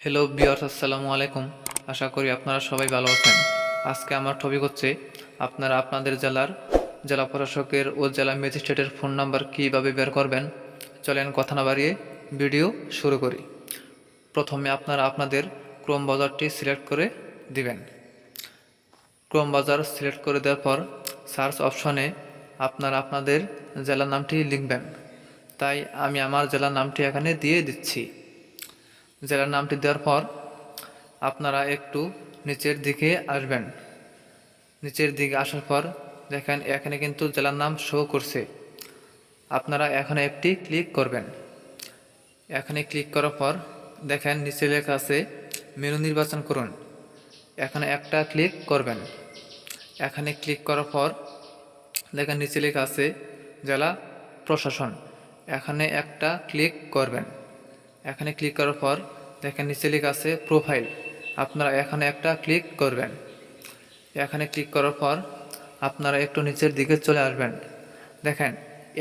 Hello viewers, আসসালামু আলাইকুম। আশা করি আপনারা সবাই ভালো আছেন। আজকে আমার টপিক হচ্ছে আপনারা আপনাদের জেলার জেলা প্রশাসকের ও জেলা ম্যাজিস্ট্রেটের ফোন নাম্বার কীভাবে বের করবেন। চলেন কথা না বাড়িয়ে ভিডিও শুরু করি। প্রথমে আপনারা আপনাদের ক্রোম ব্রাউজারটি সিলেক্ট করে দিবেন। ক্রোম ব্রাউজার সিলেক্ট করে দেওয়ার পর সার্চ অপশনে আপনারা আপনাদের জেলার নামটি লিখবেন। তাই আমি আমার জেলার নামটি এখানে দিয়ে দিচ্ছি। জেলার নামটি দেওয়ার পর আপনারা একটু নিচের দিকে আসবেন। নিচের দিকে আসার পর দেখেন এখানে কিন্তু জেলার নাম শো করছে। আপনারা এখানে একটি ক্লিক করবেন। এখানে ক্লিক করার পর দেখেন নিচে লেখা আছে মেনু নির্বাচন করুন। এখানে একটা ক্লিক করবেন। এখানে ক্লিক করার পর দেখেন নিচে লেখা আছে জেলা প্রশাসন। এখানে একটা ক্লিক করবেন। এখানে ক্লিক করার পর দেখেন নিচে লেখা আছে প্রোফাইল। আপনারা এখানে একটা ক্লিক করবেন। এখানে ক্লিক করার পর আপনারা একটু নিচের দিকে চলে আসবেন। দেখেন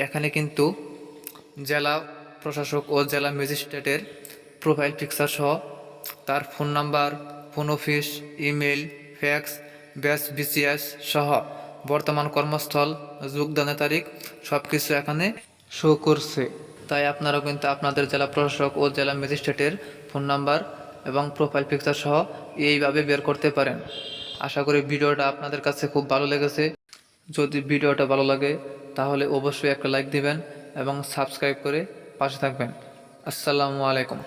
এখানে কিন্তু জেলা প্রশাসক ও জেলা ম্যাজিস্ট্রেটের প্রোফাইল পিকচার সহ তার phone number, phone office, email, fax, batch BCS সহ বর্তমান কর্মস্থল, যোগদানের তারিখ সব কিছু এখানে শো করছে। তাই আপনারাও কিন্তু আপনাদের জেলা প্রশাসক ও জেলা ম্যাজিস্ট্রেটের ফোন নাম্বার এবং প্রোফাইল পিকচার সহ এইভাবে বের করতে পারেন। আশা করি ভিডিওটা আপনাদের কাছে খুব ভালো লেগেছে। যদি ভিডিওটা ভালো লাগে তাহলে অবশ্যই একটা লাইক দিবেন এবং সাবস্ক্রাইব করে পাশে থাকবেন। আসসালামু আলাইকুম।